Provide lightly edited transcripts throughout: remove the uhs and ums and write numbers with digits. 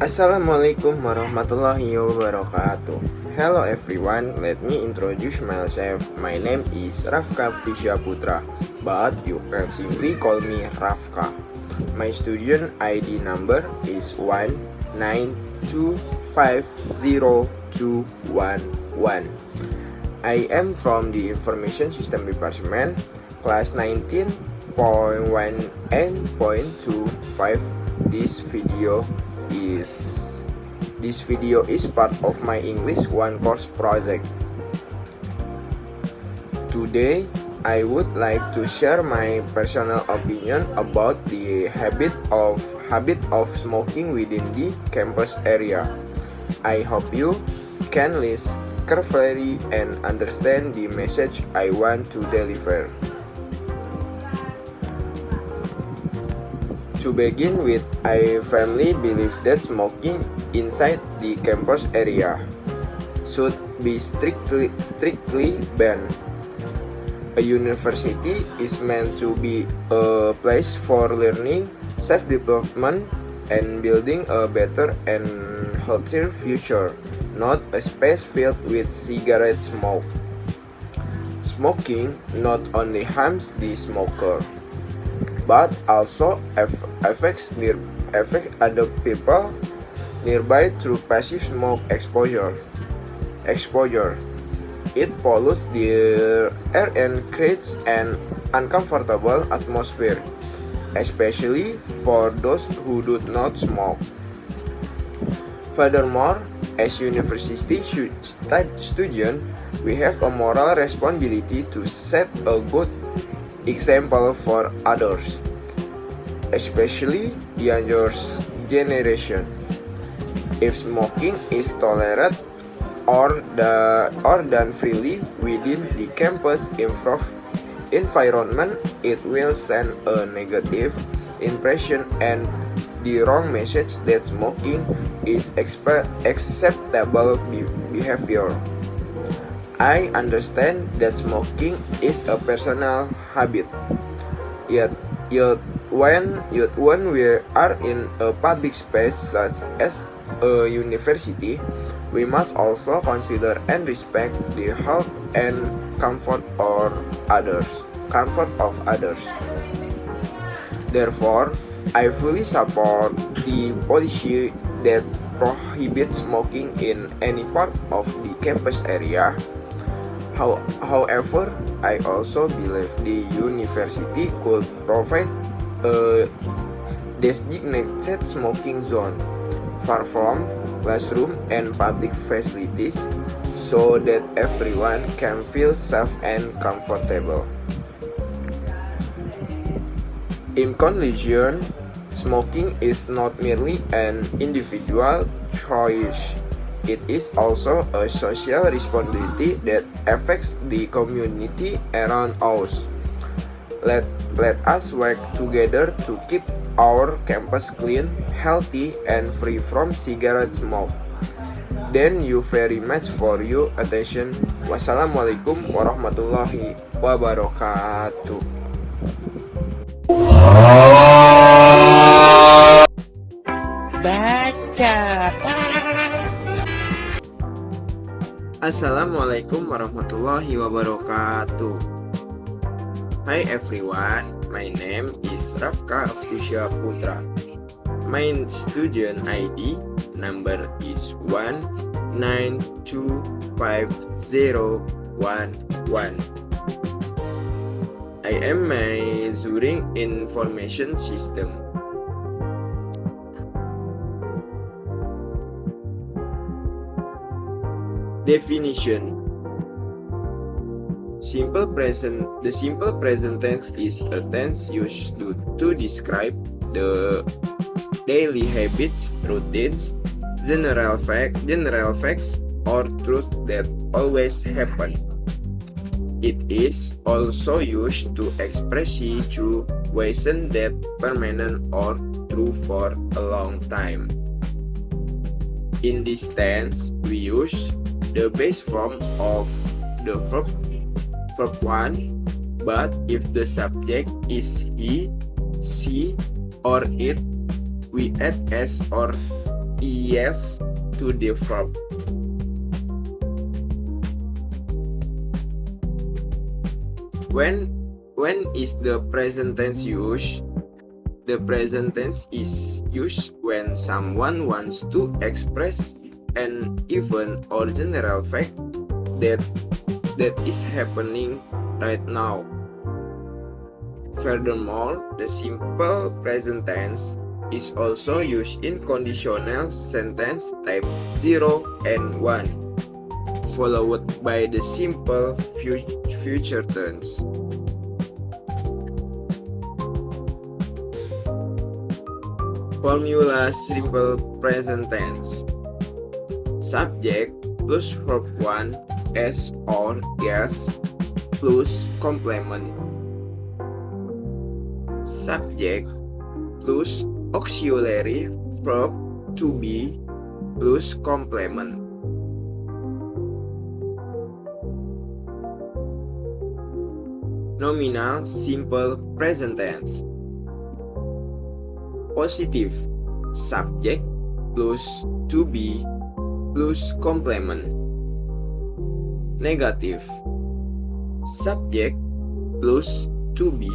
Assalamualaikum warahmatullahi wabarakatuh. Hello everyone, let me introduce myself. My name is Rafka Ftisha Putra, but you can simply call me Rafka. My student ID number is 1925021. I am from the Information System Department, class 19.1 and .25. This video is part of my English 1 course project. Today, I would like to share my personal opinion about the habit of smoking within the campus area. I hope you can listen carefully and understand the message I want to deliver. To begin with, I firmly believe that smoking inside the campus area should be strictly banned. A university is meant to be a place for learning, self-development, and building a better and healthier future, not a space filled with cigarette smoke. Smoking not only harms the smoker, but also affects other people nearby through passive smoke exposure. It pollutes the air and creates an uncomfortable atmosphere, especially for those who do not smoke. Furthermore, as university students, we have a moral responsibility to set a good example for others, especially younger generation. If smoking is tolerated or done freely within the campus environment, it will send a negative impression and the wrong message that smoking is acceptable behavior. I understand that smoking is a personal habit, yet when we are in a public space such as a university, we must also consider and respect the health and comfort of others. Therefore, I fully support the policy that prohibits smoking in any part of the campus area. However, I also believe the university could provide a designated smoking zone far from classroom and public facilities so that everyone can feel safe and comfortable. In conclusion, smoking is not merely an individual choice. It is also a social responsibility that affects the community around us. Let us work together to keep our campus clean, healthy, and free from cigarette smoke. Thank you very much for your attention. Wassalamualaikum warahmatullahi wabarakatuh. Assalamualaikum warahmatullahi wabarakatuh. Hi everyone, my name is Rafka Ftisha Putra. My student ID number is 1925011. I am majoring in Information System. Definition. The simple present tense is a tense used to describe the daily habits, routines, general facts, or truths that always happen. It is also used to express situations that permanent or true for a long time. In this tense, we use the base form of the verb 1, but if the subject is he, she, or it, we add s or es to the verb. When is the present tense used? The present tense is used when someone wants to express an event or general fact that is happening right now. Furthermore, the simple present tense is also used in conditional sentence type 0 and 1, followed by the simple future tense. Formula simple present tense. Subject plus verb 1 as or yes plus complement. Subject plus auxiliary verb to be plus complement. Nominal simple present tense. Positive subject plus to be plus complement. Negative subject plus to be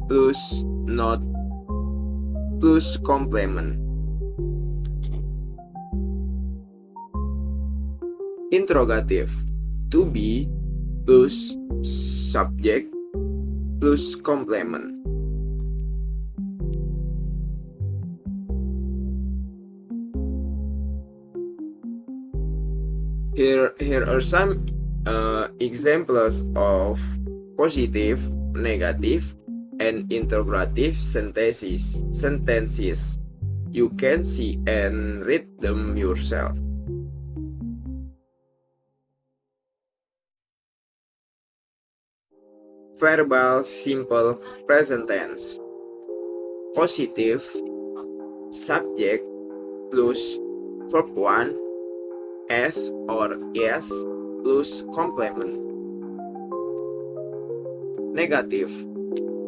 plus not plus complement. Interrogative to be plus subject plus complement. Here are some examples of positive, negative, and interrogative sentences. You can see and read them yourself. Verbal simple present tense. Positive subject plus verb 1 as or yes plus complement. Negative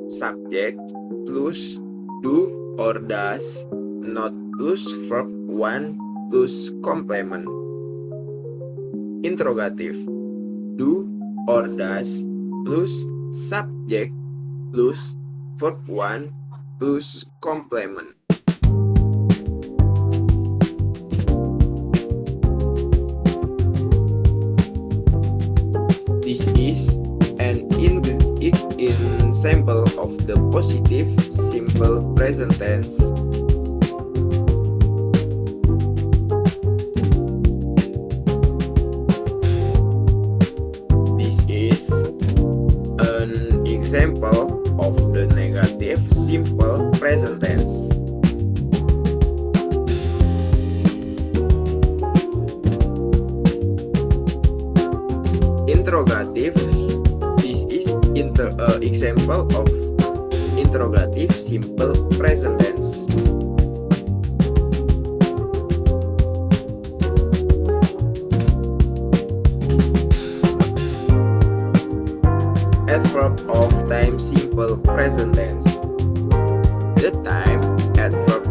subject plus do or does not plus verb 1 plus complement. Interrogative do or does plus subject plus verb 1 plus complement. This is an example of the positive simple present tense. This is an example of the negative simple present tense. Interrogative. This is example of interrogative simple present tense. Adverb of time simple present tense. The time adverb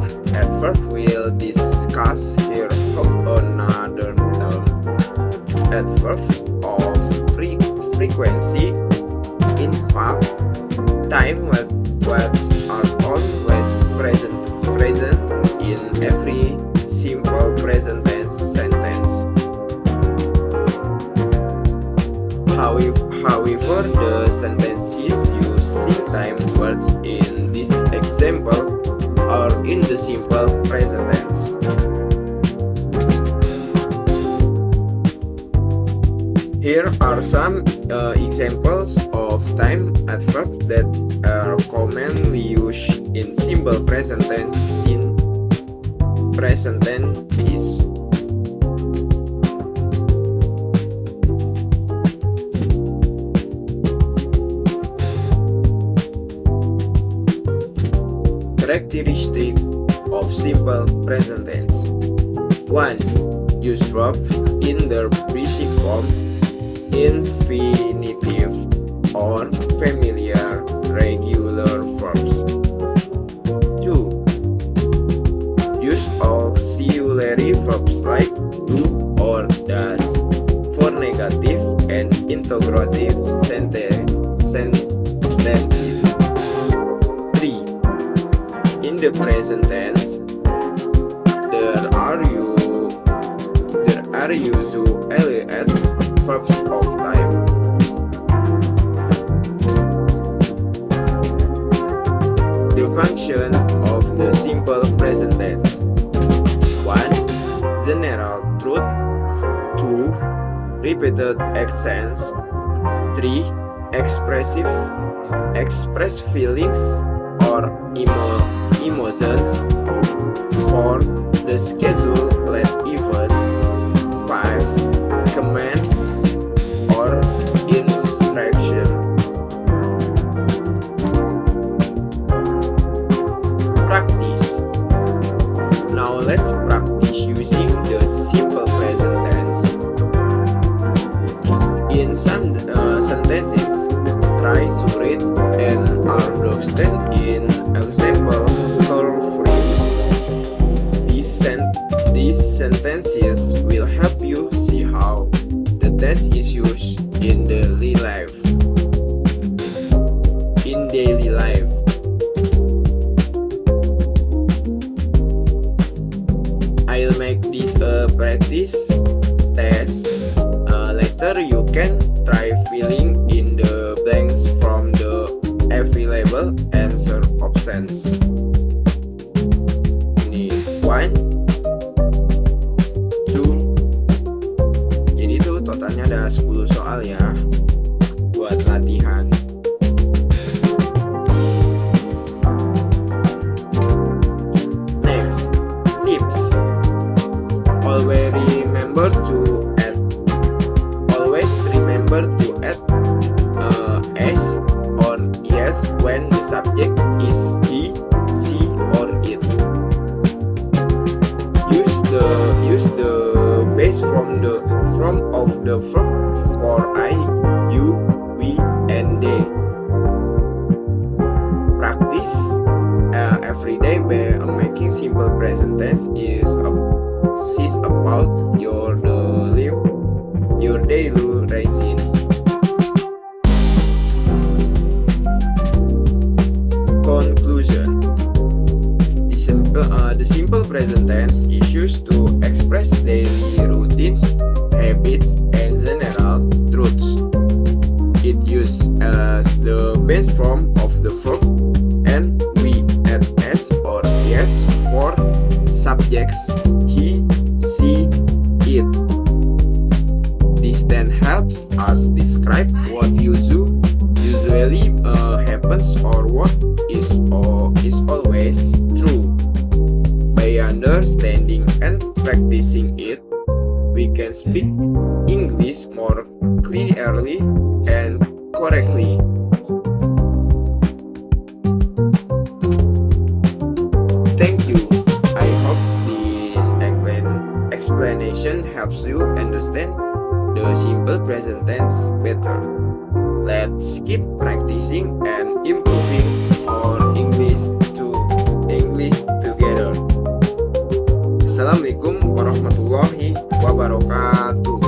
will discuss here of another term. Adverb of frequency. In fact, time words are always present in every simple present tense sentence. However, the sentences using time words in this example are in the simple present tense. Here are some examples of time adverbs that are commonly used in simple present tense in present tenses. Characteristic of simple present tense. 1. Use verb in their basic form, infinitive or familiar regular verbs. 2. Use auxiliary verbs like do or does for negative and interrogative sentences. 3. In the present tense, there are usually verbs of time. The function of the simple present tense: 1. General truth. 2. Repeated accents. 3. Express feelings or emotions. 4. The scheduled event. 5. Command or instruction. Practice. Now let's practice using the simple present tense. In some sentences, try to read and understand in example carefully. These sentences will help you see how the tense is used in daily life. I'll make this a practice test. Later you can try filling in the blanks from the available answer options. Ini 1, 2. Jadi itu totalnya ada 10 soal ya buat latihan. Next, tips. Always remember to add s or yes when the subject is he, she, or it. Use the base from of the verb for I, you, we, and they. Practice every day by making simple present tense is about your daily routine. Conclusion. The simple present tense is used to express daily routines, habits, and general truths. It uses as the base form of the verb, and we add s or yes for subjects he, she, it. This then helps us describe what usually happens or what is always true. By understanding and practicing it, we can speak English more clearly and correctly. Thank you. I hope this explanation helps you understand the simple present tense better. Let's keep practicing and improving our English together. Assalamualaikum warahmatullahi wabarakatuh.